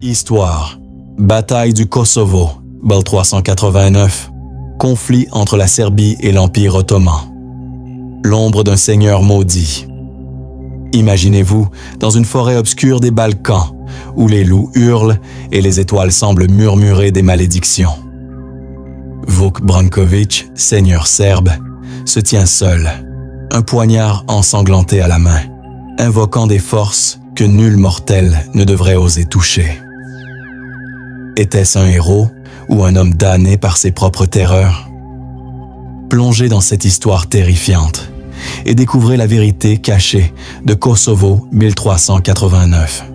Histoire. Bataille du Kosovo, Bal 389. Conflit entre la Serbie et l'Empire ottoman. L'ombre d'un seigneur maudit. Imaginez-vous dans une forêt obscure des Balkans, où les loups hurlent et les étoiles semblent murmurer des malédictions. Vuk Branković, seigneur serbe, se tient seul, un poignard ensanglanté à la main, invoquant des forces que nul mortel ne devrait oser toucher. Était-ce un héros ou un homme damné par ses propres terreurs? Plongez dans cette histoire terrifiante et découvrez la vérité cachée de Kosovo 1389.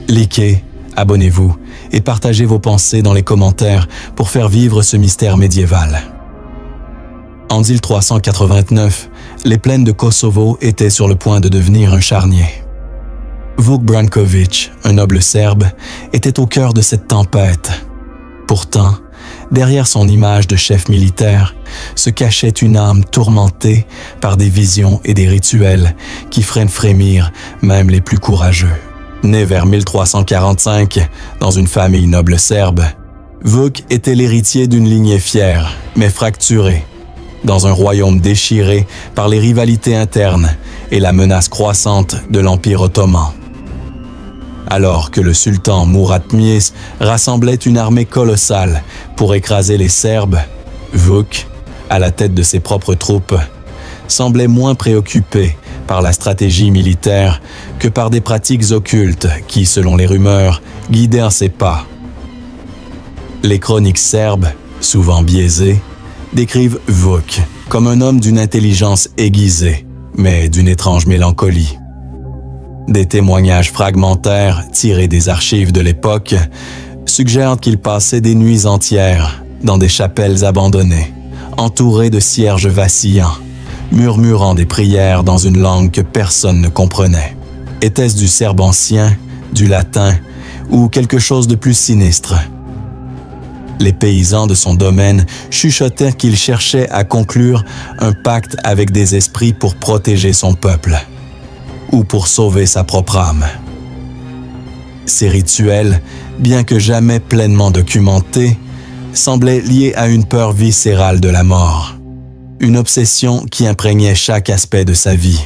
Likez, abonnez-vous et partagez vos pensées dans les commentaires pour faire vivre ce mystère médiéval. En 1389, les plaines de Kosovo étaient sur le point de devenir un charnier. Vuk Branković, un noble serbe, était au cœur de cette tempête. Pourtant, derrière son image de chef militaire, se cachait une âme tourmentée par des visions et des rituels qui freinent frémir même les plus courageux. Né vers 1345 dans une famille noble serbe, Vuk était l'héritier d'une lignée fière, mais fracturée, dans un royaume déchiré par les rivalités internes et la menace croissante de l'Empire ottoman. Alors que le sultan Murat Mies rassemblait une armée colossale pour écraser les Serbes, Vuk, à la tête de ses propres troupes, semblait moins préoccupé par la stratégie militaire que par des pratiques occultes qui, selon les rumeurs, guidèrent ses pas. Les chroniques serbes, souvent biaisées, décrivent Vuk comme un homme d'une intelligence aiguisée, mais d'une étrange mélancolie. Des témoignages fragmentaires tirés des archives de l'époque suggèrent qu'il passait des nuits entières dans des chapelles abandonnées, entouré de cierges vacillants, murmurant des prières dans une langue que personne ne comprenait. Était-ce du serbe ancien, du latin ou quelque chose de plus sinistre? Les paysans de son domaine chuchotèrent qu'il cherchait à conclure un pacte avec des esprits pour protéger son peuple ou pour sauver sa propre âme. Ces rituels, bien que jamais pleinement documentés, semblaient liés à une peur viscérale de la mort, une obsession qui imprégnait chaque aspect de sa vie.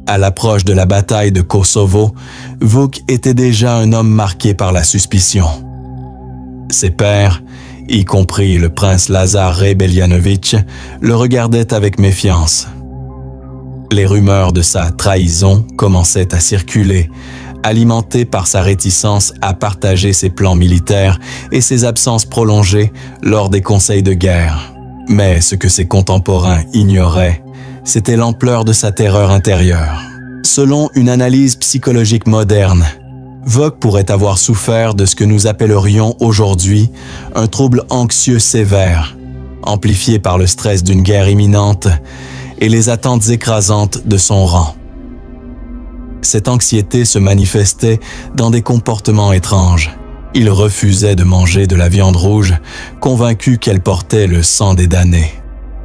À l'approche de la bataille de Kosovo, Vuk était déjà un homme marqué par la suspicion. Ses pairs, y compris le prince Lazar Rebelianović, le regardaient avec méfiance. Les rumeurs de sa trahison commençaient à circuler, alimentées par sa réticence à partager ses plans militaires et ses absences prolongées lors des conseils de guerre. Mais ce que ses contemporains ignoraient, c'était l'ampleur de sa terreur intérieure. Selon une analyse psychologique moderne, Vuk pourrait avoir souffert de ce que nous appellerions aujourd'hui un trouble anxieux sévère, amplifié par le stress d'une guerre imminente et les attentes écrasantes de son rang. Cette anxiété se manifestait dans des comportements étranges. Il refusait de manger de la viande rouge, convaincu qu'elle portait le sang des damnés.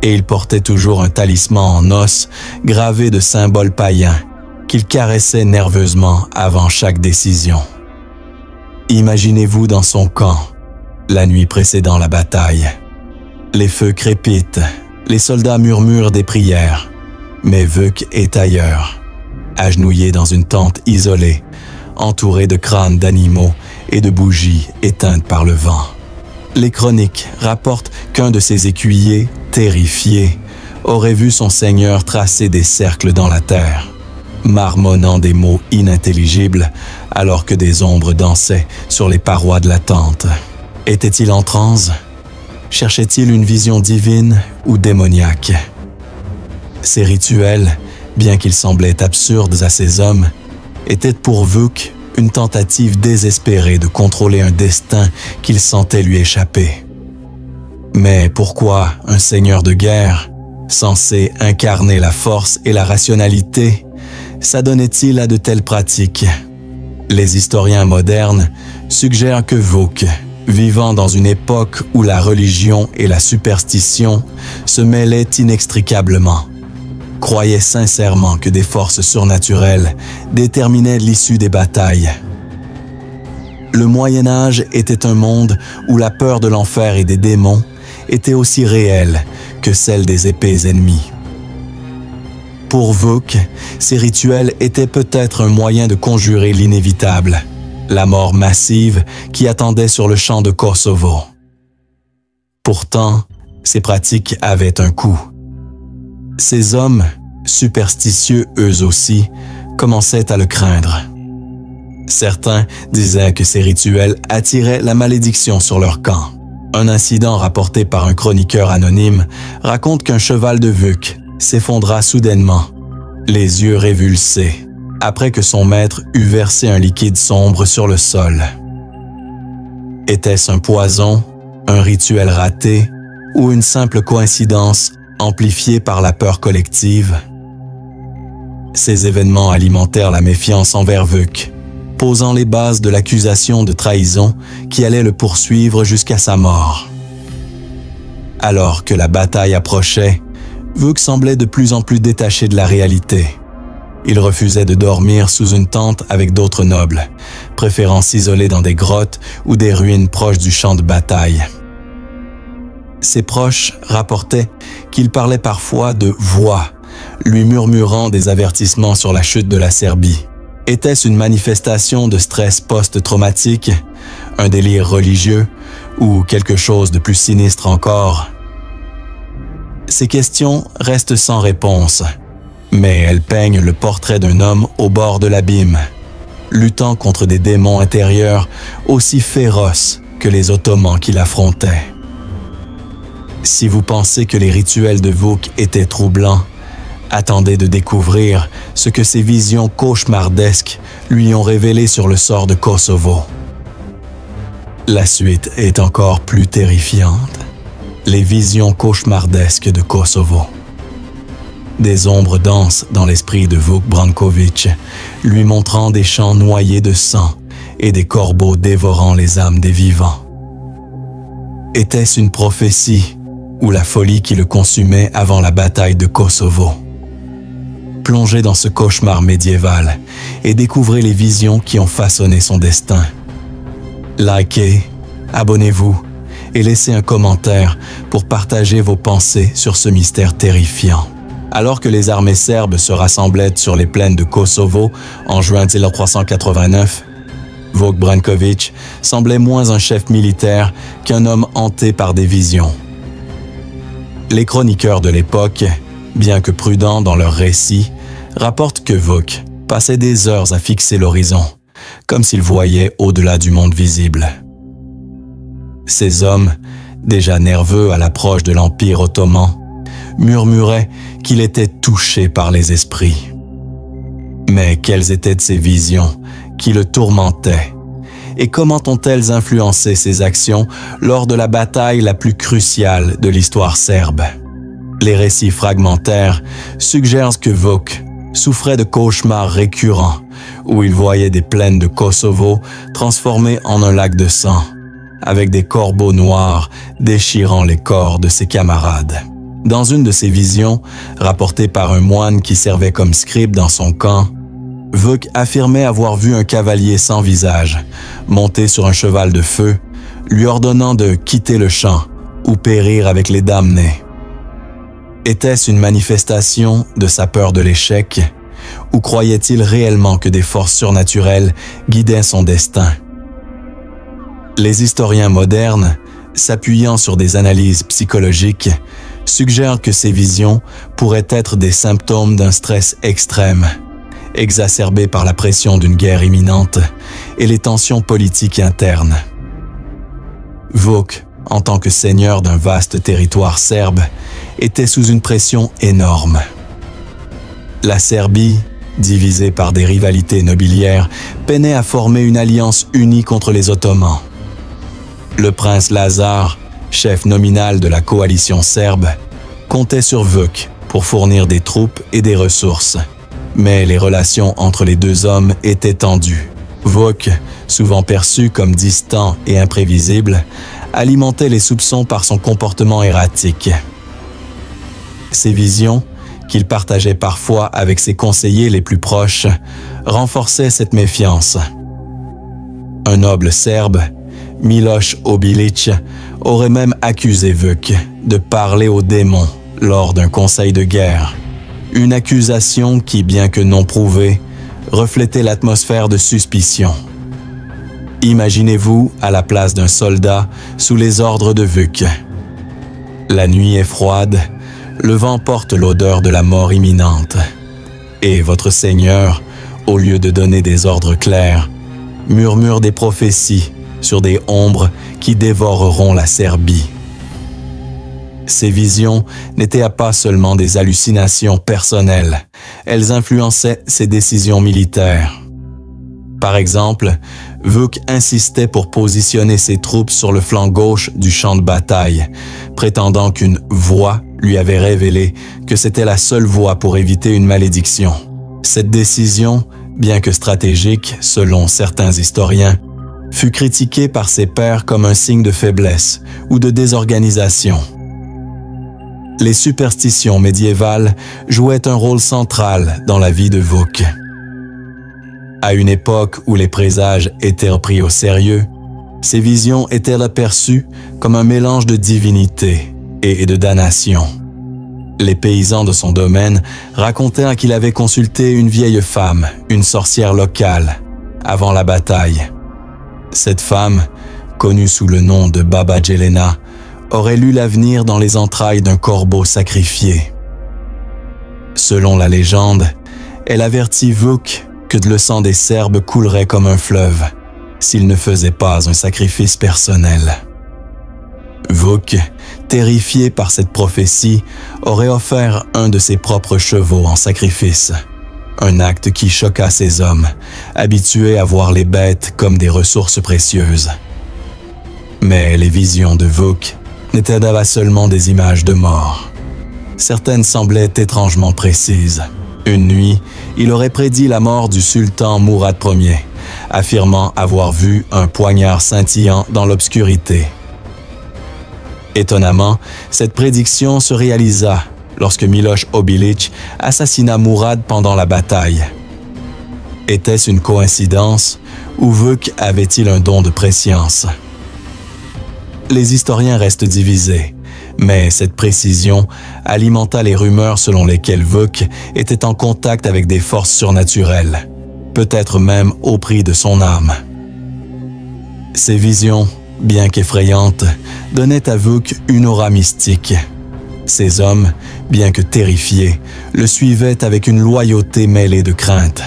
Et il portait toujours un talisman en os gravé de symboles païens qu'il caressait nerveusement avant chaque décision. Imaginez-vous dans son camp, la nuit précédant la bataille. Les feux crépitent, les soldats murmurent des prières, mais Vuk est ailleurs, agenouillé dans une tente isolée, entouré de crânes d'animaux et de bougies éteintes par le vent. Les chroniques rapportent qu'un de ses écuyers, terrifié, aurait vu son seigneur tracer des cercles dans la terre, marmonnant des mots inintelligibles alors que des ombres dansaient sur les parois de la tente. Était-il en transe? Cherchait-il une vision divine ou démoniaque? Ces rituels, bien qu'ils semblaient absurdes à ces hommes, étaient pour Vuk une tentative désespérée de contrôler un destin qu'il sentait lui échapper. Mais pourquoi un seigneur de guerre, censé incarner la force et la rationalité, s'adonnait-il à de telles pratiques? Les historiens modernes suggèrent que Vuk, vivant dans une époque où la religion et la superstition se mêlaient inextricablement, croyait sincèrement que des forces surnaturelles déterminaient l'issue des batailles. Le Moyen Âge était un monde où la peur de l'enfer et des démons était aussi réelle que celle des épées ennemies. Pour Vuk, ces rituels étaient peut-être un moyen de conjurer l'inévitable, la mort massive qui attendait sur le champ de Kosovo. Pourtant, ces pratiques avaient un coût. Ces hommes, superstitieux eux aussi, commençaient à le craindre. Certains disaient que ces rituels attiraient la malédiction sur leur camp. Un incident rapporté par un chroniqueur anonyme raconte qu'un cheval de Vuk s'effondra soudainement, les yeux révulsés, après que son maître eut versé un liquide sombre sur le sol. Était-ce un poison, un rituel raté ou une simple coïncidence amplifiée par la peur collective? Ces événements alimentèrent la méfiance envers Vuk, posant les bases de l'accusation de trahison qui allait le poursuivre jusqu'à sa mort. Alors que la bataille approchait, Vuk semblait de plus en plus détaché de la réalité. Il refusait de dormir sous une tente avec d'autres nobles, préférant s'isoler dans des grottes ou des ruines proches du champ de bataille. Ses proches rapportaient qu'il parlait parfois de voix, lui murmurant des avertissements sur la chute de la Serbie. Était-ce une manifestation de stress post-traumatique, un délire religieux ou quelque chose de plus sinistre encore? Ces questions restent sans réponse, mais elles peignent le portrait d'un homme au bord de l'abîme, luttant contre des démons intérieurs aussi féroces que les Ottomans qui l'affrontaient. Si vous pensez que les rituels de Vuk étaient troublants, attendez de découvrir ce que ces visions cauchemardesques lui ont révélé sur le sort de Kosovo. La suite est encore plus terrifiante. Les visions cauchemardesques de Kosovo. Des ombres dansent dans l'esprit de Vuk Branković, lui montrant des champs noyés de sang et des corbeaux dévorant les âmes des vivants. Était-ce une prophétie ou la folie qui le consumait avant la bataille de Kosovo? Plongez dans ce cauchemar médiéval et découvrez les visions qui ont façonné son destin. Likez, abonnez-vous et laissez un commentaire pour partager vos pensées sur ce mystère terrifiant. Alors que les armées serbes se rassemblaient sur les plaines de Kosovo en juin 1389, Vuk Branković semblait moins un chef militaire qu'un homme hanté par des visions. Les chroniqueurs de l'époque, bien que prudents dans leurs récits, rapportent que Vuk passait des heures à fixer l'horizon, comme s'il voyait au-delà du monde visible. Ces hommes, déjà nerveux à l'approche de l'Empire ottoman, murmuraient qu'il était touché par les esprits. Mais quelles étaient ces visions qui le tourmentaient? Et comment ont-elles influencé ses actions lors de la bataille la plus cruciale de l'histoire serbe? Les récits fragmentaires suggèrent que Vuk souffrait de cauchemars récurrents où il voyait des plaines de Kosovo transformées en un lac de sang, avec des corbeaux noirs déchirant les corps de ses camarades. Dans une de ces visions, rapportée par un moine qui servait comme scribe dans son camp, Vuk affirmait avoir vu un cavalier sans visage, monté sur un cheval de feu, lui ordonnant de quitter le champ ou périr avec les damnés. Était-ce une manifestation de sa peur de l'échec, ou croyait-il réellement que des forces surnaturelles guidaient son destin? Les historiens modernes, s'appuyant sur des analyses psychologiques, suggèrent que ces visions pourraient être des symptômes d'un stress extrême, exacerbé par la pression d'une guerre imminente et les tensions politiques internes. Vuk, en tant que seigneur d'un vaste territoire serbe, était sous une pression énorme. La Serbie, divisée par des rivalités nobiliaires, peinait à former une alliance unie contre les Ottomans. Le prince Lazar, chef nominal de la coalition serbe, comptait sur Vuk pour fournir des troupes et des ressources. Mais les relations entre les deux hommes étaient tendues. Vuk, souvent perçu comme distant et imprévisible, alimentait les soupçons par son comportement erratique. Ses visions, qu'il partageait parfois avec ses conseillers les plus proches, renforçaient cette méfiance. Un noble serbe, Miloš Obilić, aurait même accusé Vuk de parler aux démons lors d'un conseil de guerre. Une accusation qui, bien que non prouvée, reflétait l'atmosphère de suspicion. Imaginez-vous à la place d'un soldat sous les ordres de Vuk. La nuit est froide, le vent porte l'odeur de la mort imminente. Et votre Seigneur, au lieu de donner des ordres clairs, murmure des prophéties sur des ombres qui dévoreront la Serbie. Ces visions n'étaient pas seulement des hallucinations personnelles, elles influençaient ses décisions militaires. Par exemple, Vuk insistait pour positionner ses troupes sur le flanc gauche du champ de bataille, prétendant qu'une voix lui avait révélé que c'était la seule voie pour éviter une malédiction. Cette décision, bien que stratégique selon certains historiens, fut critiquée par ses pairs comme un signe de faiblesse ou de désorganisation. Les superstitions médiévales jouaient un rôle central dans la vie de Vuk. À une époque où les présages étaient repris au sérieux, ces visions étaient aperçues comme un mélange de divinité et de damnation. Les paysans de son domaine racontèrent qu'il avait consulté une vieille femme, une sorcière locale, avant la bataille. Cette femme, connue sous le nom de Baba Jelena, aurait lu l'avenir dans les entrailles d'un corbeau sacrifié. Selon la légende, elle avertit Vuk que le sang des Serbes coulerait comme un fleuve s'il ne faisait pas un sacrifice personnel. Vuk, terrifié par cette prophétie, aurait offert un de ses propres chevaux en sacrifice, un acte qui choqua ses hommes, habitués à voir les bêtes comme des ressources précieuses. Mais les visions de Vuk n'étaient pas seulement des images de mort. Certaines semblaient étrangement précises. Une nuit, il aurait prédit la mort du sultan Mourad Ier, affirmant avoir vu un poignard scintillant dans l'obscurité. Étonnamment, cette prédiction se réalisa lorsque Miloš Obilić assassina Mourad pendant la bataille. Était-ce une coïncidence ou Vuk avait-il un don de prescience? Les historiens restent divisés, mais cette précision alimenta les rumeurs selon lesquelles Vuk était en contact avec des forces surnaturelles, peut-être même au prix de son âme. Ces visions, bien qu'effrayantes, donnaient à Vuk une aura mystique. Ses hommes, bien que terrifiés, le suivaient avec une loyauté mêlée de crainte.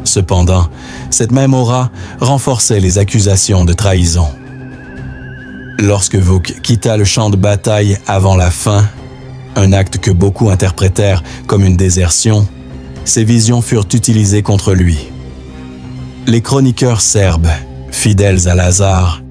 Cependant, cette même aura renforçait les accusations de trahison. Lorsque Vuk quitta le champ de bataille avant la fin, un acte que beaucoup interprétèrent comme une désertion, ces visions furent utilisées contre lui. Les chroniqueurs serbes, fidèles à Lazare,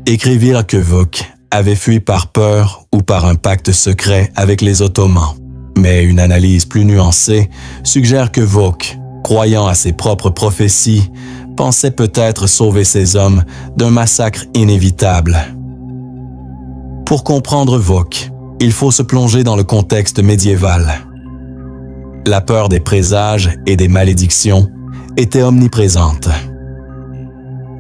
écrivirent que Vuk avait fui par peur ou par un pacte secret avec les Ottomans. Mais une analyse plus nuancée suggère que Vuk, croyant à ses propres prophéties, pensait peut-être sauver ses hommes d'un massacre inévitable. Pour comprendre Vuk, il faut se plonger dans le contexte médiéval. La peur des présages et des malédictions était omniprésente.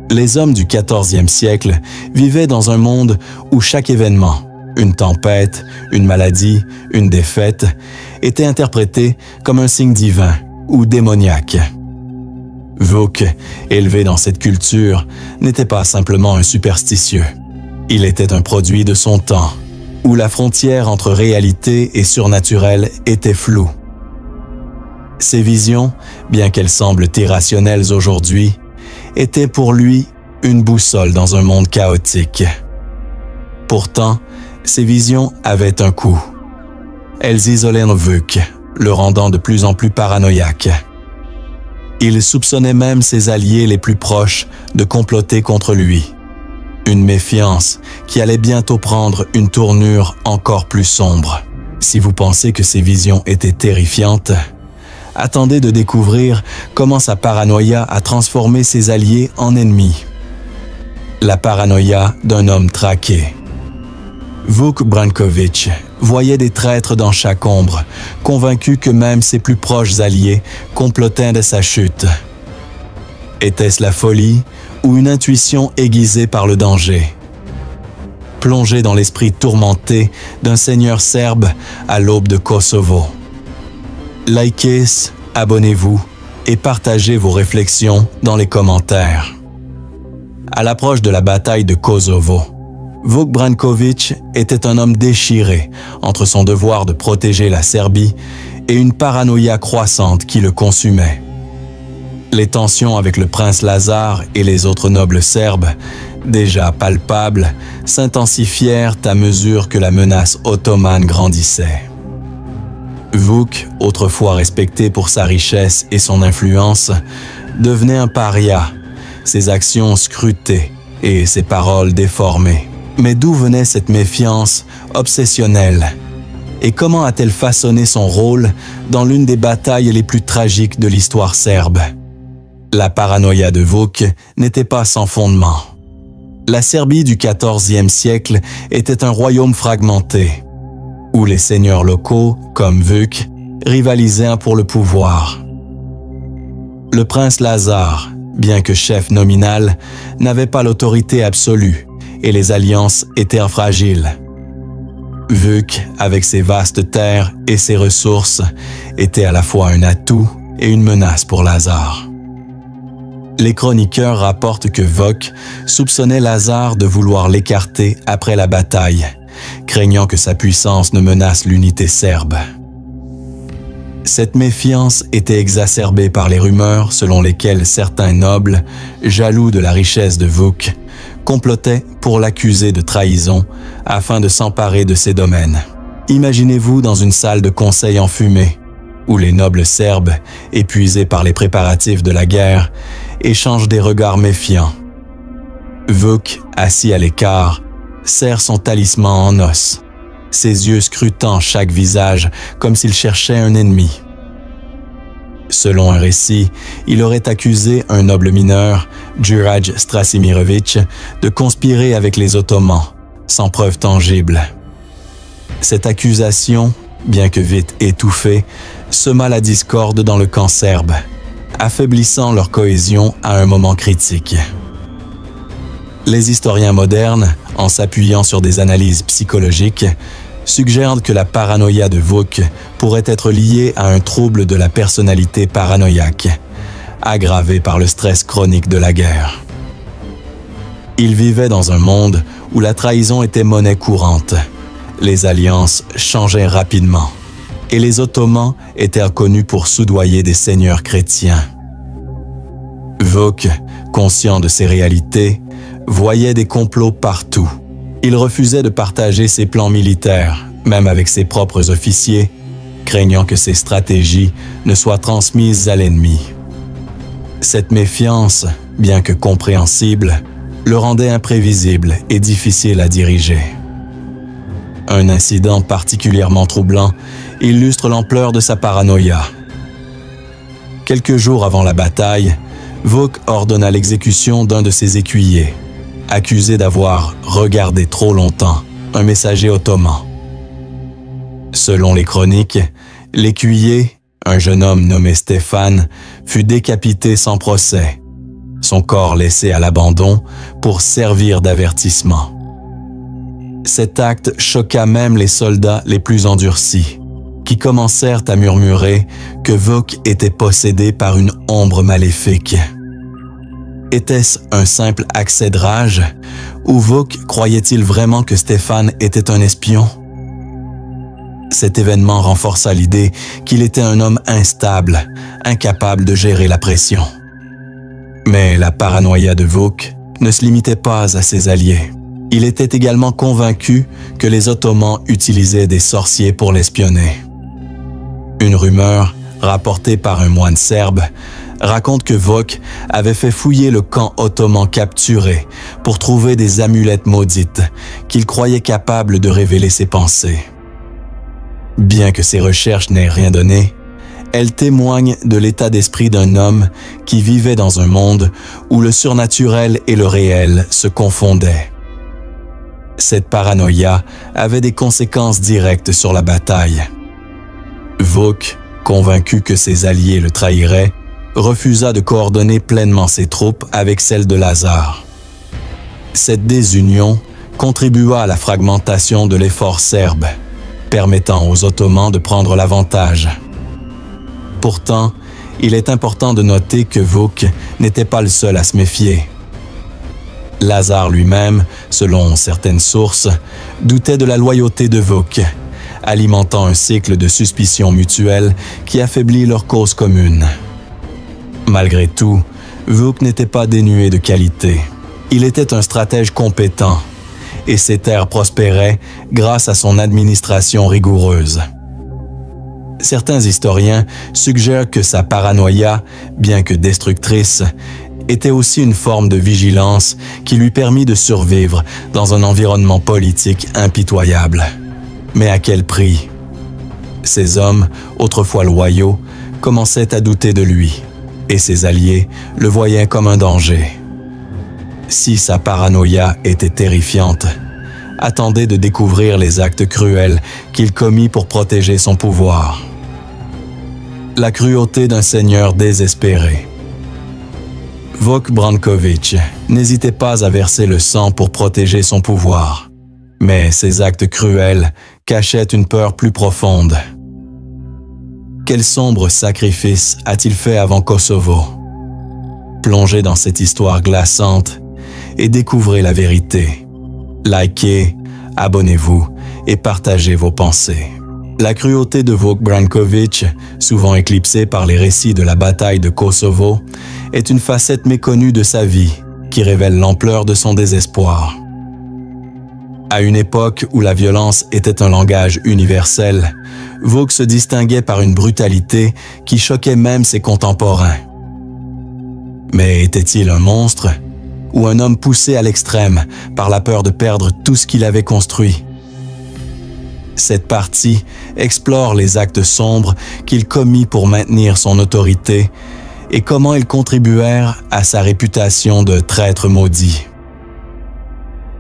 Les hommes du XIVe siècle vivaient dans un monde où chaque événement, une tempête, une maladie, une défaite, était interprété comme un signe divin ou démoniaque. Vuk, élevé dans cette culture, n'était pas simplement un superstitieux. Il était un produit de son temps, où la frontière entre réalité et surnaturel était floue. Ces visions, bien qu'elles semblent irrationnelles aujourd'hui, étaient pour lui une boussole dans un monde chaotique. Pourtant, ces visions avaient un coût. Elles isolèrent Vuk, le rendant de plus en plus paranoïaque. Il soupçonnait même ses alliés les plus proches de comploter contre lui. Une méfiance qui allait bientôt prendre une tournure encore plus sombre. Si vous pensez que ces visions étaient terrifiantes, attendez de découvrir comment sa paranoïa a transformé ses alliés en ennemis. La paranoïa d'un homme traqué. Vuk Branković voyait des traîtres dans chaque ombre, convaincu que même ses plus proches alliés complotaient de sa chute. Était-ce la folie ou une intuition aiguisée par le danger? Plongez dans l'esprit tourmenté d'un seigneur serbe à l'aube de Kosovo. Likez, abonnez-vous et partagez vos réflexions dans les commentaires. À l'approche de la bataille de Kosovo, Vuk Branković était un homme déchiré entre son devoir de protéger la Serbie et une paranoïa croissante qui le consumait. Les tensions avec le prince Lazar et les autres nobles serbes, déjà palpables, s'intensifièrent à mesure que la menace ottomane grandissait. Vuk, autrefois respecté pour sa richesse et son influence, devenait un paria, ses actions scrutées et ses paroles déformées. Mais d'où venait cette méfiance obsessionnelle? Et comment a-t-elle façonné son rôle dans l'une des batailles les plus tragiques de l'histoire serbe? La paranoïa de Vuk n'était pas sans fondement. La Serbie du XIVe siècle était un royaume fragmenté, où les seigneurs locaux, comme Vuk, rivalisaient pour le pouvoir. Le prince Lazar, bien que chef nominal, n'avait pas l'autorité absolue et les alliances étaient fragiles. Vuk, avec ses vastes terres et ses ressources, était à la fois un atout et une menace pour Lazar. Les chroniqueurs rapportent que Vuk soupçonnait Lazar de vouloir l'écarter après la bataille, craignant que sa puissance ne menace l'unité serbe. Cette méfiance était exacerbée par les rumeurs selon lesquelles certains nobles, jaloux de la richesse de Vuk, complotaient pour l'accuser de trahison afin de s'emparer de ses domaines. Imaginez-vous dans une salle de conseil enfumée, où les nobles serbes, épuisés par les préparatifs de la guerre, échangent des regards méfiants. Vuk, assis à l'écart, serre son talisman en os, ses yeux scrutant chaque visage comme s'il cherchait un ennemi. Selon un récit, il aurait accusé un noble mineur, Đurađ Strasimirović, de conspirer avec les Ottomans, sans preuve tangible. Cette accusation, bien que vite étouffée, sema la discorde dans le camp serbe, affaiblissant leur cohésion à un moment critique. Les historiens modernes, en s'appuyant sur des analyses psychologiques, suggèrent que la paranoïa de Vuk pourrait être liée à un trouble de la personnalité paranoïaque, aggravé par le stress chronique de la guerre. Il vivait dans un monde où la trahison était monnaie courante, les alliances changeaient rapidement, et les Ottomans étaient connus pour soudoyer des seigneurs chrétiens. Vuk, conscient de ces réalités, voyait des complots partout. Il refusait de partager ses plans militaires, même avec ses propres officiers, craignant que ses stratégies ne soient transmises à l'ennemi. Cette méfiance, bien que compréhensible, le rendait imprévisible et difficile à diriger. Un incident particulièrement troublant illustre l'ampleur de sa paranoïa. Quelques jours avant la bataille, Vuk ordonna l'exécution d'un de ses écuyers, accusé d'avoir regardé trop longtemps un messager ottoman. Selon les chroniques, l'écuyer, un jeune homme nommé Stéphane, fut décapité sans procès, son corps laissé à l'abandon pour servir d'avertissement. Cet acte choqua même les soldats les plus endurcis, qui commencèrent à murmurer que Vuk était possédé par une ombre maléfique. Était-ce un simple accès de rage, ou Vuk croyait-il vraiment que Stéphane était un espion? Cet événement renforça l'idée qu'il était un homme instable, incapable de gérer la pression. Mais la paranoïa de Vuk ne se limitait pas à ses alliés. Il était également convaincu que les Ottomans utilisaient des sorciers pour l'espionner. Une rumeur, rapportée par un moine serbe, raconte que Vuk avait fait fouiller le camp ottoman capturé pour trouver des amulettes maudites qu'il croyait capables de révéler ses pensées. Bien que ces recherches n'aient rien donné, elles témoignent de l'état d'esprit d'un homme qui vivait dans un monde où le surnaturel et le réel se confondaient. Cette paranoïa avait des conséquences directes sur la bataille. Vuk, convaincu que ses alliés le trahiraient, refusa de coordonner pleinement ses troupes avec celles de Lazare. Cette désunion contribua à la fragmentation de l'effort serbe, permettant aux Ottomans de prendre l'avantage. Pourtant, il est important de noter que Vuk n'était pas le seul à se méfier. Lazare lui-même, selon certaines sources, doutait de la loyauté de Vuk, alimentant un cycle de suspicion mutuelle qui affaiblit leur cause commune. Malgré tout, Vuk n'était pas dénué de qualité. Il était un stratège compétent, et ses terres prospéraient grâce à son administration rigoureuse. Certains historiens suggèrent que sa paranoïa, bien que destructrice, était aussi une forme de vigilance qui lui permit de survivre dans un environnement politique impitoyable. Mais à quel prix? Ses hommes, autrefois loyaux, commençaient à douter de lui, et ses alliés le voyaient comme un danger. Si sa paranoïa était terrifiante, attendez de découvrir les actes cruels qu'il commit pour protéger son pouvoir. La cruauté d'un seigneur désespéré. Vuk Branković n'hésitait pas à verser le sang pour protéger son pouvoir, mais ses actes cruels cachaient une peur plus profonde. Quel sombre sacrifice a-t-il fait avant Kosovo? Plongez dans cette histoire glaçante et découvrez la vérité. Likez, abonnez-vous et partagez vos pensées. La cruauté de Vuk Branković, souvent éclipsée par les récits de la bataille de Kosovo, est une facette méconnue de sa vie qui révèle l'ampleur de son désespoir. À une époque où la violence était un langage universel, Vuk se distinguait par une brutalité qui choquait même ses contemporains. Mais était-il un monstre ou un homme poussé à l'extrême par la peur de perdre tout ce qu'il avait construit? Cette partie explore les actes sombres qu'il commit pour maintenir son autorité et comment ils contribuèrent à sa réputation de traître maudit.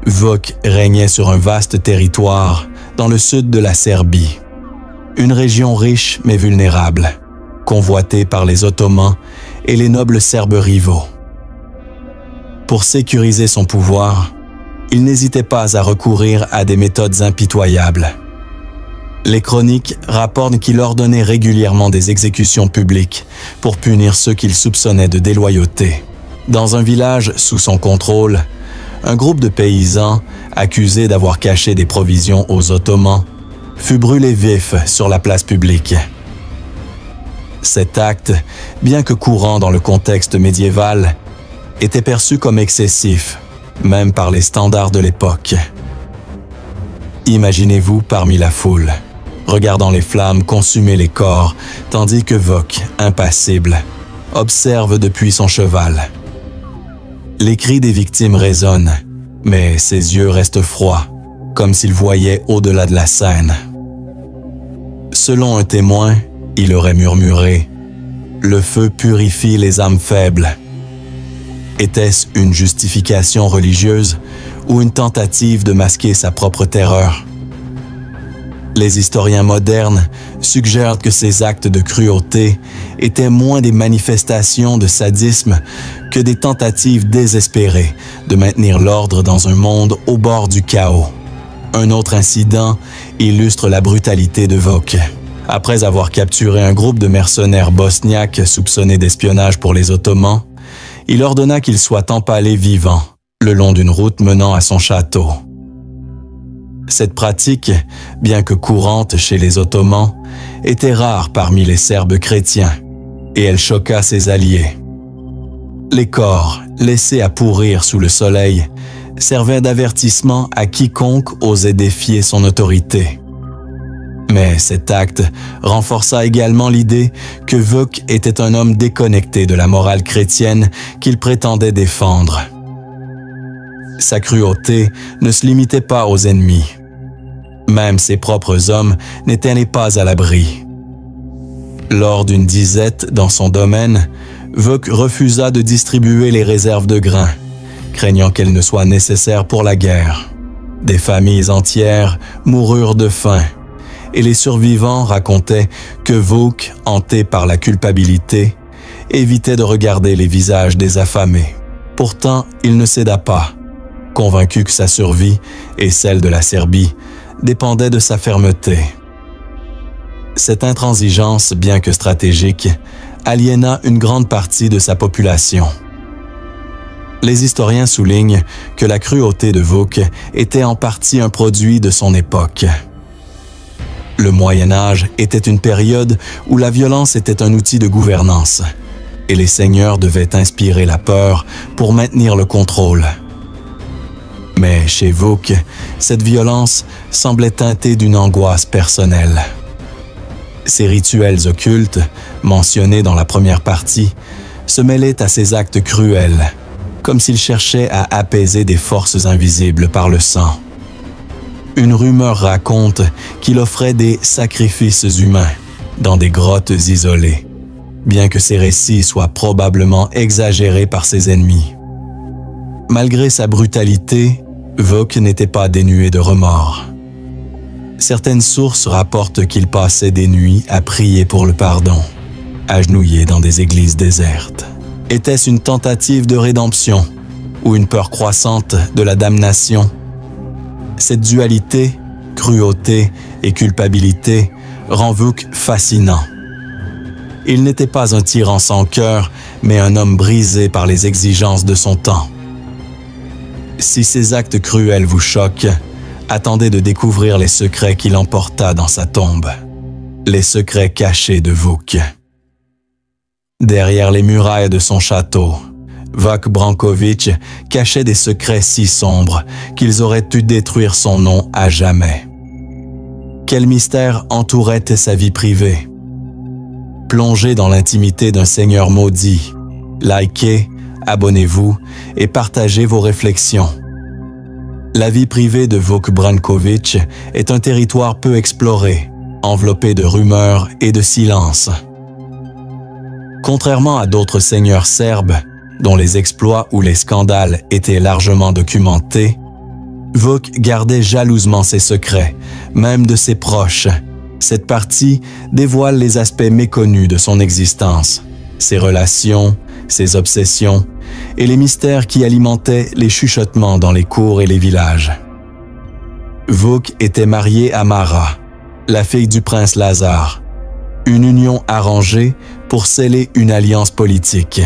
Vuk régnait sur un vaste territoire dans le sud de la Serbie, une région riche mais vulnérable, convoitée par les Ottomans et les nobles serbes rivaux. Pour sécuriser son pouvoir, il n'hésitait pas à recourir à des méthodes impitoyables. Les chroniques rapportent qu'il ordonnait régulièrement des exécutions publiques pour punir ceux qu'il soupçonnait de déloyauté. Dans un village sous son contrôle, un groupe de paysans, accusés d'avoir caché des provisions aux Ottomans, fut brûlé vif sur la place publique. Cet acte, bien que courant dans le contexte médiéval, était perçu comme excessif, même par les standards de l'époque. Imaginez-vous parmi la foule, regardant les flammes consumer les corps, tandis que Vuk, impassible, observe depuis son cheval. Les cris des victimes résonnent, mais ses yeux restent froids, comme s'il voyait au-delà de la scène. Selon un témoin, il aurait murmuré « Le feu purifie les âmes faibles ». Était-ce une justification religieuse ou une tentative de masquer sa propre terreur? Les historiens modernes suggèrent que ces actes de cruauté étaient moins des manifestations de sadisme que des tentatives désespérées de maintenir l'ordre dans un monde au bord du chaos. Un autre incident illustre la brutalité de Vuk. Après avoir capturé un groupe de mercenaires bosniaques soupçonnés d'espionnage pour les Ottomans, il ordonna qu'ils soient empalés vivants le long d'une route menant à son château. Cette pratique, bien que courante chez les Ottomans, était rare parmi les Serbes chrétiens, et elle choqua ses alliés. Les corps, laissés à pourrir sous le soleil, servaient d'avertissement à quiconque osait défier son autorité. Mais cet acte renforça également l'idée que Vuk était un homme déconnecté de la morale chrétienne qu'il prétendait défendre. Sa cruauté ne se limitait pas aux ennemis. Même ses propres hommes n'étaient pas à l'abri. Lors d'une disette dans son domaine, Vuk refusa de distribuer les réserves de grains, craignant qu'elles ne soient nécessaires pour la guerre. Des familles entières moururent de faim, et les survivants racontaient que Vuk, hanté par la culpabilité, évitait de regarder les visages des affamés. Pourtant, il ne céda pas, convaincu que sa survie et celle de la Serbie dépendaient de sa fermeté. Cette intransigeance, bien que stratégique, aliéna une grande partie de sa population. Les historiens soulignent que la cruauté de Vuk était en partie un produit de son époque. Le Moyen Âge était une période où la violence était un outil de gouvernance, et les seigneurs devaient inspirer la peur pour maintenir le contrôle. Mais chez Vuk, cette violence semblait teintée d'une angoisse personnelle. Ces rituels occultes, mentionnés dans la première partie, se mêlaient à ces actes cruels, comme s'il cherchait à apaiser des forces invisibles par le sang. Une rumeur raconte qu'il offrait des sacrifices humains dans des grottes isolées, bien que ces récits soient probablement exagérés par ses ennemis. Malgré sa brutalité, Vuk n'était pas dénué de remords. Certaines sources rapportent qu'il passait des nuits à prier pour le pardon, agenouillé dans des églises désertes. Était-ce une tentative de rédemption ou une peur croissante de la damnation? Cette dualité, cruauté et culpabilité, rend Vuk fascinant. Il n'était pas un tyran sans cœur, mais un homme brisé par les exigences de son temps. Si ces actes cruels vous choquent, attendez de découvrir les secrets qu'il emporta dans sa tombe. Les secrets cachés de Vuk. Derrière les murailles de son château, Vuk Branković cachait des secrets si sombres qu'ils auraient pu détruire son nom à jamais. Quel mystère entourait sa vie privée? Plongez dans l'intimité d'un seigneur maudit. Likez, abonnez-vous et partagez vos réflexions. La vie privée de Vuk Branković est un territoire peu exploré, enveloppé de rumeurs et de silence. Contrairement à d'autres seigneurs serbes, dont les exploits ou les scandales étaient largement documentés, Vuk gardait jalousement ses secrets, même de ses proches. Cette partie dévoile les aspects méconnus de son existence, ses relations, ses obsessions et les mystères qui alimentaient les chuchotements dans les cours et les villages. Vuk était marié à Mara, la fille du prince Lazar, une union arrangée pour sceller une alliance politique.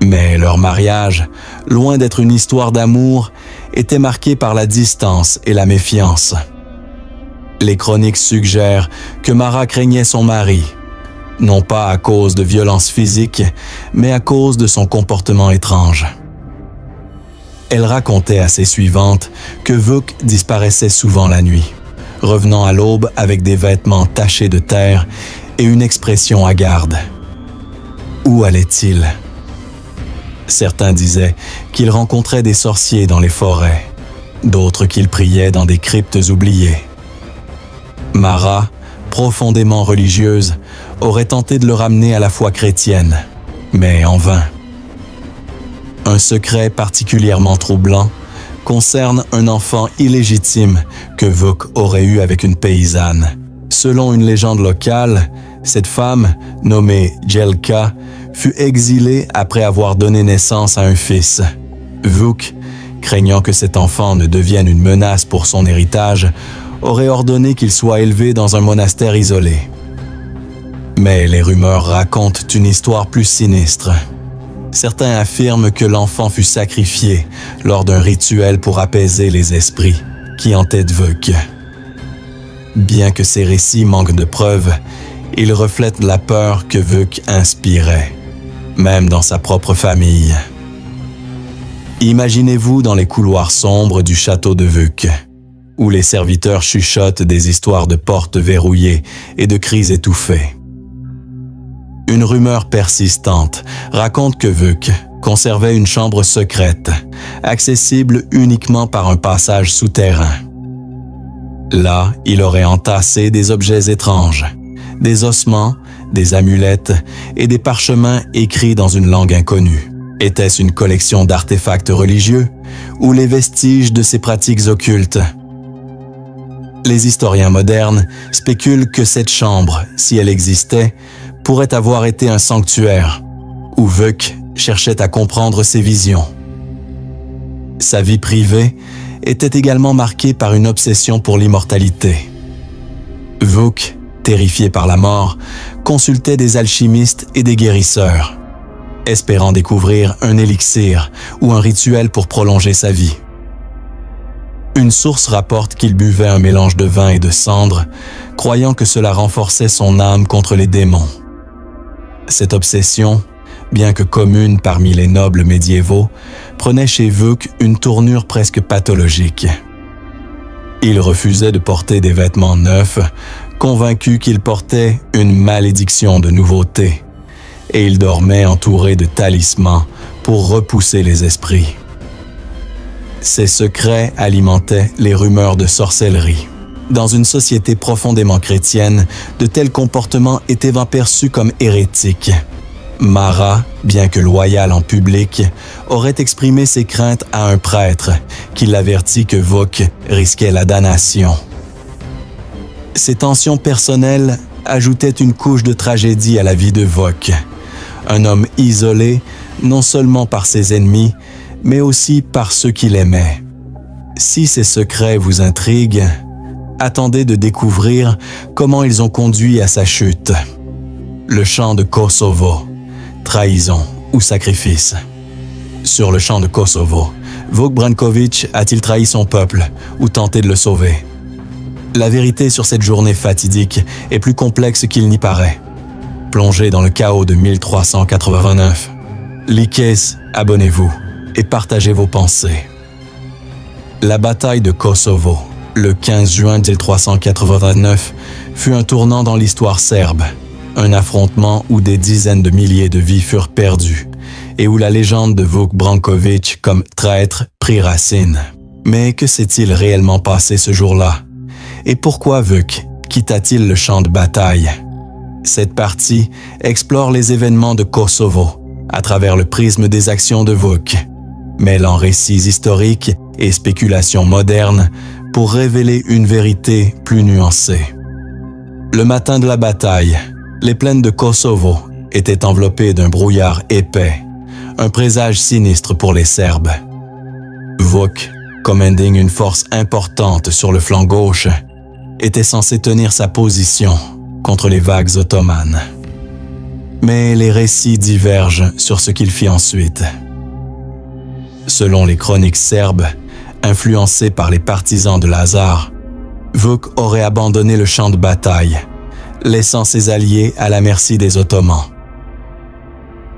Mais leur mariage, loin d'être une histoire d'amour, était marqué par la distance et la méfiance. Les chroniques suggèrent que Mara craignait son mari, non pas à cause de violences physiques, mais à cause de son comportement étrange. Elle racontait à ses suivantes que Vuk disparaissait souvent la nuit, revenant à l'aube avec des vêtements tachés de terre et une expression hagarde. Où allait-il? Certains disaient qu'il rencontrait des sorciers dans les forêts, d'autres qu'il priait dans des cryptes oubliées. Mara, profondément religieuse, aurait tenté de le ramener à la foi chrétienne, mais en vain. Un secret particulièrement troublant concerne un enfant illégitime que Vuk aurait eu avec une paysanne. Selon une légende locale, cette femme, nommée Jelka, fut exilée après avoir donné naissance à un fils. Vuk, craignant que cet enfant ne devienne une menace pour son héritage, aurait ordonné qu'il soit élevé dans un monastère isolé. Mais les rumeurs racontent une histoire plus sinistre. Certains affirment que l'enfant fut sacrifié lors d'un rituel pour apaiser les esprits qui hantaient Vuk. Bien que ces récits manquent de preuves, ils reflètent la peur que Vuk inspirait, même dans sa propre famille. Imaginez-vous dans les couloirs sombres du château de Vuk, où les serviteurs chuchotent des histoires de portes verrouillées et de cris étouffés. Une rumeur persistante raconte que Vuk conservait une chambre secrète, accessible uniquement par un passage souterrain. Là, il aurait entassé des objets étranges, des ossements, des amulettes et des parchemins écrits dans une langue inconnue. Était-ce une collection d'artefacts religieux ou les vestiges de ces pratiques occultes? Les historiens modernes spéculent que cette chambre, si elle existait, pourrait avoir été un sanctuaire où Vuk cherchait à comprendre ses visions. Sa vie privée était également marquée par une obsession pour l'immortalité. Vuk, terrifié par la mort, consultait des alchimistes et des guérisseurs, espérant découvrir un élixir ou un rituel pour prolonger sa vie. Une source rapporte qu'il buvait un mélange de vin et de cendre, croyant que cela renforçait son âme contre les démons. Cette obsession, bien que commune parmi les nobles médiévaux, prenait chez Vuk une tournure presque pathologique. Il refusait de porter des vêtements neufs, convaincu qu'il portait une malédiction de nouveauté, et il dormait entouré de talismans pour repousser les esprits. Ses secrets alimentaient les rumeurs de sorcellerie. Dans une société profondément chrétienne, de tels comportements étaient perçus comme hérétiques. Mara, bien que loyal en public, aurait exprimé ses craintes à un prêtre qui l'avertit que Vuk risquait la damnation. Ces tensions personnelles ajoutaient une couche de tragédie à la vie de Vuk, un homme isolé non seulement par ses ennemis, mais aussi par ceux qu'il aimait. Si ces secrets vous intriguent, attendez de découvrir comment ils ont conduit à sa chute. Le champ de Kosovo, trahison ou sacrifice. Sur le champ de Kosovo, Vuk Branković a-t-il trahi son peuple ou tenté de le sauver? La vérité sur cette journée fatidique est plus complexe qu'il n'y paraît. Plongé dans le chaos de 1389, likez, abonnez-vous et partagez vos pensées. La bataille de Kosovo, le 15 juin 1389, fut un tournant dans l'histoire serbe, un affrontement où des dizaines de milliers de vies furent perdues et où la légende de Vuk Branković comme traître prit racine. Mais que s'est-il réellement passé ce jour-là? Et pourquoi Vuk quitta-t-il le champ de bataille? Cette partie explore les événements de Kosovo à travers le prisme des actions de Vuk, mêlant récits historiques et spéculations modernes pour révéler une vérité plus nuancée. Le matin de la bataille, les plaines de Kosovo étaient enveloppées d'un brouillard épais, un présage sinistre pour les Serbes. Vuk, commandant une force importante sur le flanc gauche, était censé tenir sa position contre les vagues ottomanes. Mais les récits divergent sur ce qu'il fit ensuite. Selon les chroniques serbes, influencées par les partisans de Lazare, Vuk aurait abandonné le champ de bataille, laissant ses alliés à la merci des Ottomans.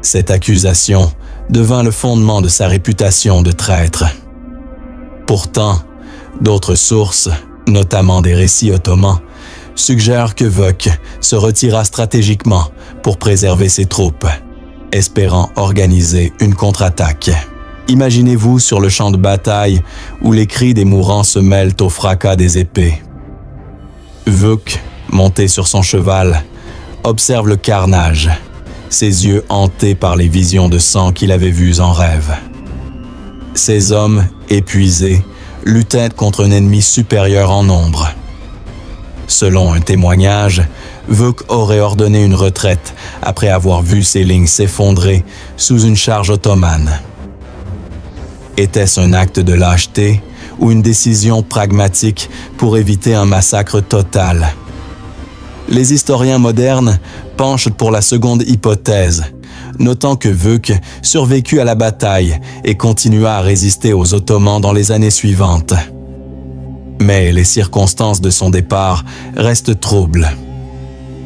Cette accusation devint le fondement de sa réputation de traître. Pourtant, d'autres sources, notamment des récits ottomans, suggèrent que Vuk se retira stratégiquement pour préserver ses troupes, espérant organiser une contre-attaque. Imaginez-vous sur le champ de bataille où les cris des mourants se mêlent au fracas des épées. Vuk, monté sur son cheval, observe le carnage, ses yeux hantés par les visions de sang qu'il avait vues en rêve. Ces hommes, épuisés, luttaient contre un ennemi supérieur en nombre. Selon un témoignage, Vuk aurait ordonné une retraite après avoir vu ses lignes s'effondrer sous une charge ottomane. Était-ce un acte de lâcheté ou une décision pragmatique pour éviter un massacre total? Les historiens modernes penchent pour la seconde hypothèse, notant que Vuk survécut à la bataille et continua à résister aux Ottomans dans les années suivantes. Mais les circonstances de son départ restent troubles.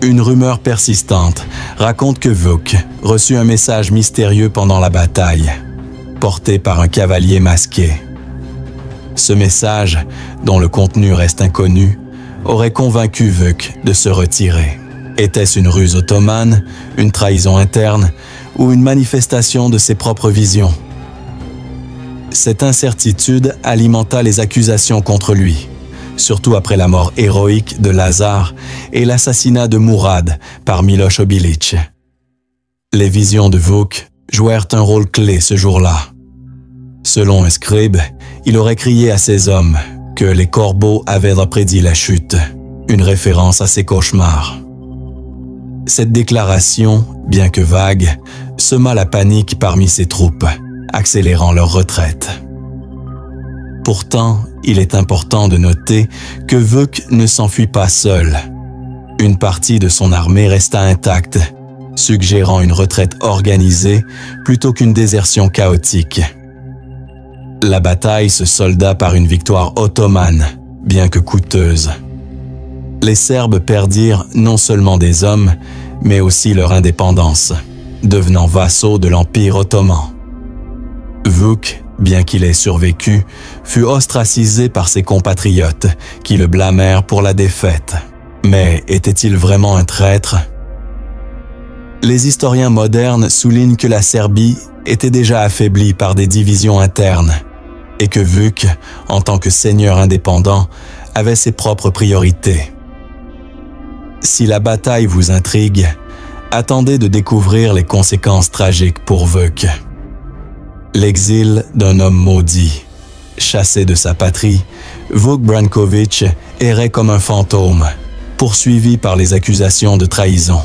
Une rumeur persistante raconte que Vuk reçut un message mystérieux pendant la bataille, porté par un cavalier masqué. Ce message, dont le contenu reste inconnu, aurait convaincu Vuk de se retirer. Était-ce une ruse ottomane, une trahison interne ou une manifestation de ses propres visions? Cette incertitude alimenta les accusations contre lui, surtout après la mort héroïque de Lazare et l'assassinat de Mourad par Miloš Obilić. Les visions de Vuk jouèrent un rôle clé ce jour-là. Selon un scribe, il aurait crié à ses hommes que les corbeaux avaient prédit la chute, une référence à ses cauchemars. Cette déclaration, bien que vague, sema la panique parmi ses troupes, accélérant leur retraite. Pourtant, il est important de noter que Vuk ne s'enfuit pas seul. Une partie de son armée resta intacte, suggérant une retraite organisée plutôt qu'une désertion chaotique. La bataille se solda par une victoire ottomane, bien que coûteuse. Les Serbes perdirent non seulement des hommes, mais aussi leur indépendance, devenant vassaux de l'Empire ottoman. Vuk, bien qu'il ait survécu, fut ostracisé par ses compatriotes qui le blâmèrent pour la défaite. Mais était-il vraiment un traître? Les historiens modernes soulignent que la Serbie était déjà affaiblie par des divisions internes et que Vuk, en tant que seigneur indépendant, avait ses propres priorités. Si la bataille vous intrigue, attendez de découvrir les conséquences tragiques pour Vuk. L'exil d'un homme maudit. Chassé de sa patrie, Vuk Branković errait comme un fantôme, poursuivi par les accusations de trahison.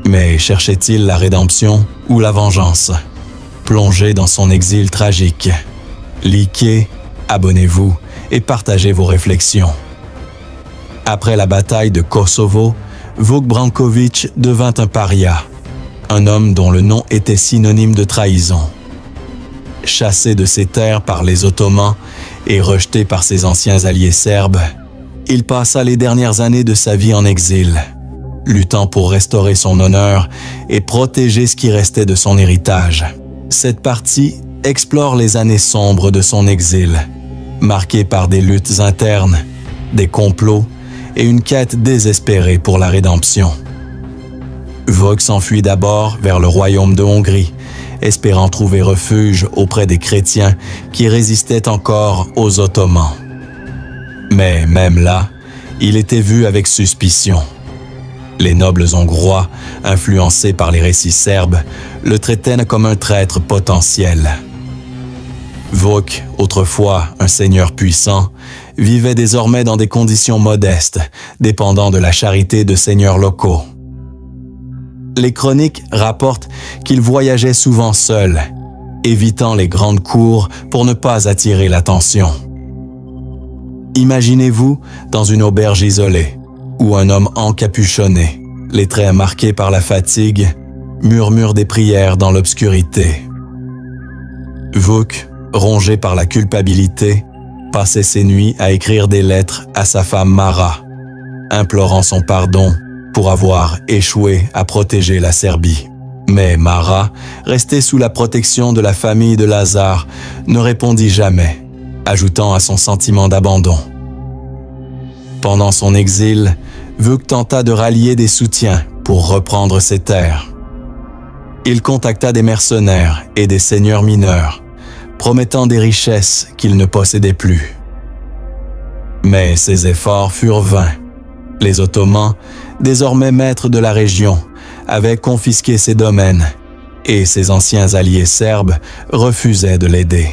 Mais cherchait-il la rédemption ou la vengeance? Plongé dans son exil tragique. Likez, abonnez-vous et partagez vos réflexions. Après la bataille de Kosovo, Vuk Branković devint un paria, un homme dont le nom était synonyme de trahison. Chassé de ses terres par les Ottomans et rejeté par ses anciens alliés serbes, il passa les dernières années de sa vie en exil, luttant pour restaurer son honneur et protéger ce qui restait de son héritage. Cette partie explore les années sombres de son exil, marquées par des luttes internes, des complots et une quête désespérée pour la rédemption. Vuk s'enfuit d'abord vers le royaume de Hongrie, espérant trouver refuge auprès des chrétiens qui résistaient encore aux Ottomans. Mais même là, il était vu avec suspicion. Les nobles hongrois, influencés par les récits serbes, le traitaient comme un traître potentiel. Vuk, autrefois un seigneur puissant, vivait désormais dans des conditions modestes, dépendant de la charité de seigneurs locaux. Les chroniques rapportent qu'il voyageait souvent seul, évitant les grandes cours pour ne pas attirer l'attention. Imaginez-vous dans une auberge isolée, où un homme encapuchonné, les traits marqués par la fatigue, murmure des prières dans l'obscurité. Vuk, rongé par la culpabilité, passait ses nuits à écrire des lettres à sa femme Mara, implorant son pardon pour avoir échoué à protéger la Serbie. Mais Mara, restée sous la protection de la famille de Lazar, ne répondit jamais, ajoutant à son sentiment d'abandon. Pendant son exil, Vuk tenta de rallier des soutiens pour reprendre ses terres. Il contacta des mercenaires et des seigneurs mineurs, promettant des richesses qu'il ne possédait plus. Mais ses efforts furent vains. Les Ottomans, désormais maîtres de la région, avaient confisqué ses domaines et ses anciens alliés serbes refusaient de l'aider.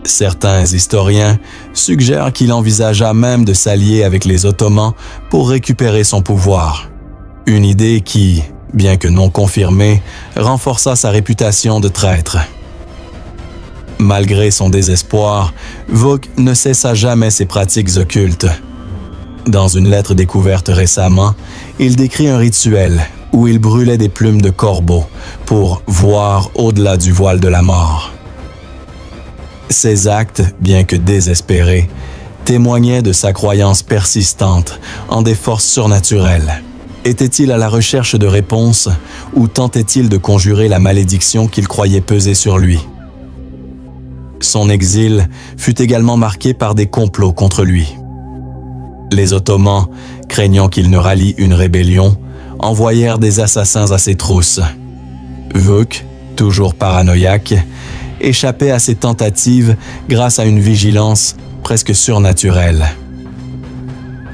Certains historiens suggèrent qu'il envisagea même de s'allier avec les Ottomans pour récupérer son pouvoir. Une idée qui, bien que non confirmée, renforça sa réputation de traître. Malgré son désespoir, Vuk ne cessa jamais ses pratiques occultes. Dans une lettre découverte récemment, il décrit un rituel où il brûlait des plumes de corbeau pour voir au-delà du voile de la mort. Ces actes, bien que désespérés, témoignaient de sa croyance persistante en des forces surnaturelles. Était-il à la recherche de réponses ou tentait-il de conjurer la malédiction qu'il croyait peser sur lui? Son exil fut également marqué par des complots contre lui. Les Ottomans, craignant qu'il ne rallie une rébellion, envoyèrent des assassins à ses trousses. Vuk, toujours paranoïaque, échappait à ces tentatives grâce à une vigilance presque surnaturelle.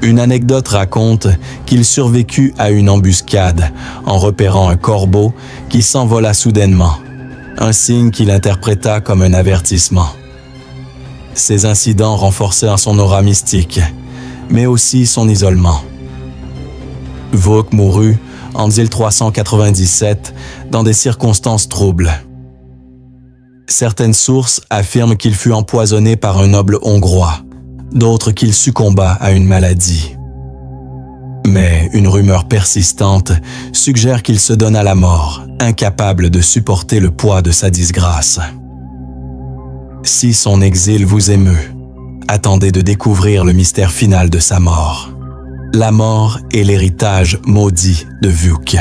Une anecdote raconte qu'il survécut à une embuscade en repérant un corbeau qui s'envola soudainement, un signe qu'il interpréta comme un avertissement. Ces incidents renforcèrent son aura mystique, mais aussi son isolement. Vuk mourut en 1397 dans des circonstances troubles. Certaines sources affirment qu'il fut empoisonné par un noble hongrois, d'autres qu'il succomba à une maladie. Mais une rumeur persistante suggère qu'il se donna la mort, incapable de supporter le poids de sa disgrâce. Si son exil vous émeut, attendez de découvrir le mystère final de sa mort. La mort et l'héritage maudit de Vuk.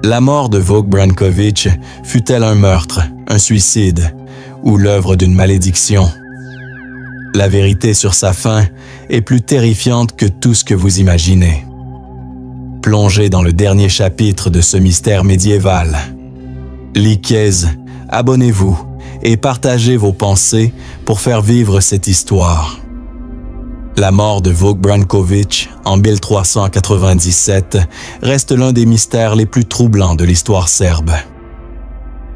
La mort de Vuk Branković fut-elle un meurtre, un suicide ou l'œuvre d'une malédiction? La vérité sur sa fin est plus terrifiante que tout ce que vous imaginez. Plongez dans le dernier chapitre de ce mystère médiéval. Likez, abonnez-vous et partagez vos pensées pour faire vivre cette histoire. La mort de Vuk Branković en 1397 reste l'un des mystères les plus troublants de l'histoire serbe.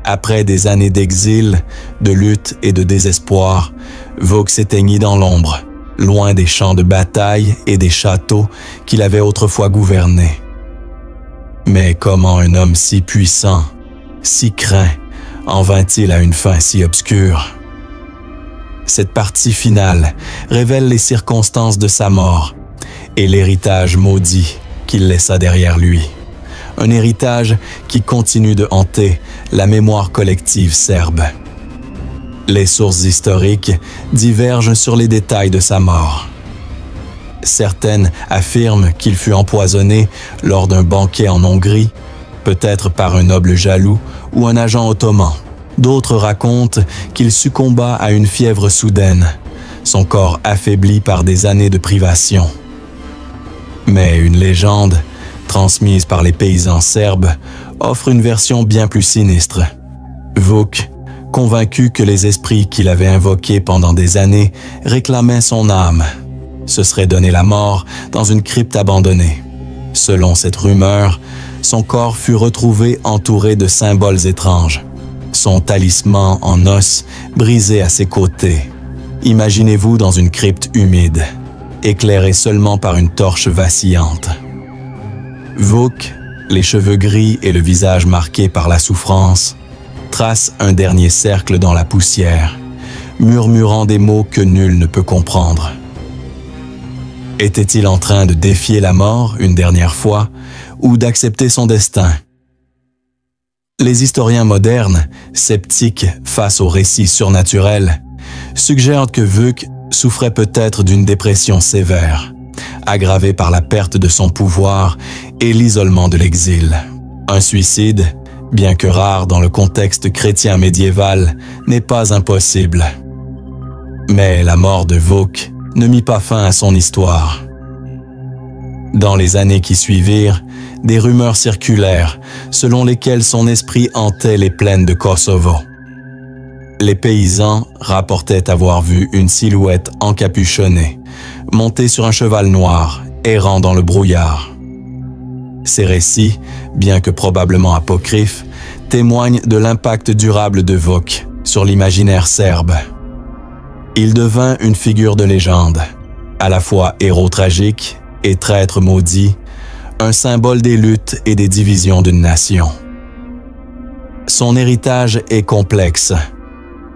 Après des années d'exil, de lutte et de désespoir, Vuk s'éteignit dans l'ombre, loin des champs de bataille et des châteaux qu'il avait autrefois gouvernés. Mais comment un homme si puissant, si craint, en vint-il à une fin si obscure? Cette partie finale révèle les circonstances de sa mort et l'héritage maudit qu'il laissa derrière lui. Un héritage qui continue de hanter la mémoire collective serbe. Les sources historiques divergent sur les détails de sa mort. Certaines affirment qu'il fut empoisonné lors d'un banquet en Hongrie, peut-être par un noble jaloux ou un agent ottoman. D'autres racontent qu'il succomba à une fièvre soudaine, son corps affaibli par des années de privation. Mais une légende, transmise par les paysans serbes, offre une version bien plus sinistre. Vuk, convaincu que les esprits qu'il avait invoqués pendant des années réclamaient son âme, se serait donné la mort dans une crypte abandonnée. Selon cette rumeur, son corps fut retrouvé entouré de symboles étranges. Son talisman en os brisé à ses côtés. Imaginez-vous dans une crypte humide, éclairée seulement par une torche vacillante. Vuk, les cheveux gris et le visage marqué par la souffrance, trace un dernier cercle dans la poussière, murmurant des mots que nul ne peut comprendre. Était-il en train de défier la mort une dernière fois ou d'accepter son destin? Les historiens modernes, sceptiques face aux récits surnaturels, suggèrent que Vuk souffrait peut-être d'une dépression sévère, aggravée par la perte de son pouvoir et l'isolement de l'exil. Un suicide, bien que rare dans le contexte chrétien médiéval, n'est pas impossible. Mais la mort de Vuk ne mit pas fin à son histoire. Dans les années qui suivirent, des rumeurs circulèrent selon lesquelles son esprit hantait les plaines de Kosovo. Les paysans rapportaient avoir vu une silhouette encapuchonnée, montée sur un cheval noir, errant dans le brouillard. Ces récits, bien que probablement apocryphes, témoignent de l'impact durable de Vuk sur l'imaginaire serbe. Il devint une figure de légende, à la fois héros tragique et traître maudit, un symbole des luttes et des divisions d'une nation. Son héritage est complexe.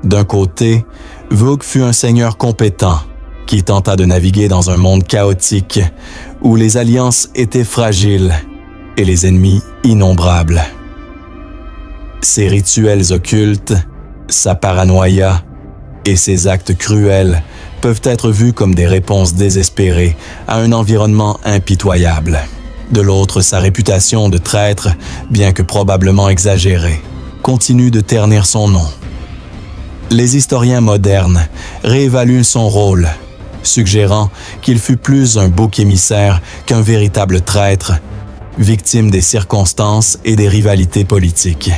D'un côté, Vuk fut un seigneur compétent qui tenta de naviguer dans un monde chaotique où les alliances étaient fragiles et les ennemis innombrables. Ses rituels occultes, sa paranoïa et ses actes cruels peuvent être vus comme des réponses désespérées à un environnement impitoyable. De l'autre, sa réputation de traître, bien que probablement exagérée, continue de ternir son nom. Les historiens modernes réévaluent son rôle, suggérant qu'il fut plus un bouc émissaire qu'un véritable traître, victime des circonstances et des rivalités politiques.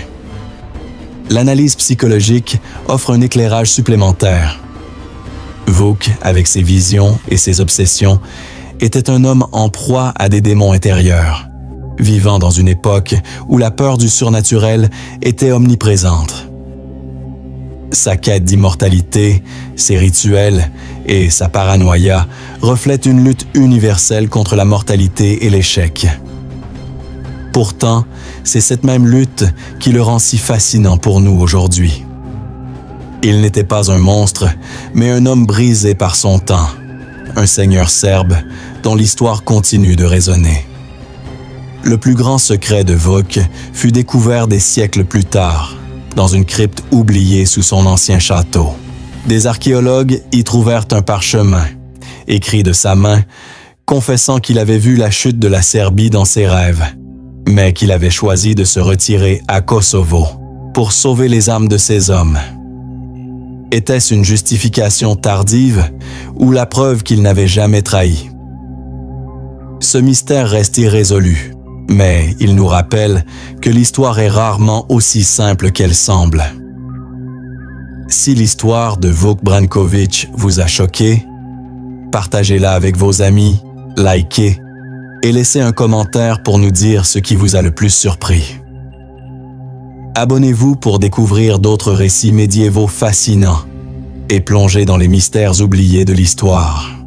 L'analyse psychologique offre un éclairage supplémentaire. Vuk, avec ses visions et ses obsessions, était un homme en proie à des démons intérieurs, vivant dans une époque où la peur du surnaturel était omniprésente. Sa quête d'immortalité, ses rituels et sa paranoïa reflètent une lutte universelle contre la mortalité et l'échec. Pourtant, c'est cette même lutte qui le rend si fascinant pour nous aujourd'hui. Il n'était pas un monstre, mais un homme brisé par son temps, un seigneur serbe dont l'histoire continue de résonner. Le plus grand secret de Vuk fut découvert des siècles plus tard, dans une crypte oubliée sous son ancien château. Des archéologues y trouvèrent un parchemin, écrit de sa main, confessant qu'il avait vu la chute de la Serbie dans ses rêves, mais qu'il avait choisi de se retirer à Kosovo pour sauver les âmes de ses hommes. Était-ce une justification tardive ou la preuve qu'il n'avait jamais trahi? Ce mystère reste irrésolu, mais il nous rappelle que l'histoire est rarement aussi simple qu'elle semble. Si l'histoire de Vuk Branković vous a choqué, partagez-la avec vos amis, likez et laissez un commentaire pour nous dire ce qui vous a le plus surpris. Abonnez-vous pour découvrir d'autres récits médiévaux fascinants et plongez dans les mystères oubliés de l'histoire.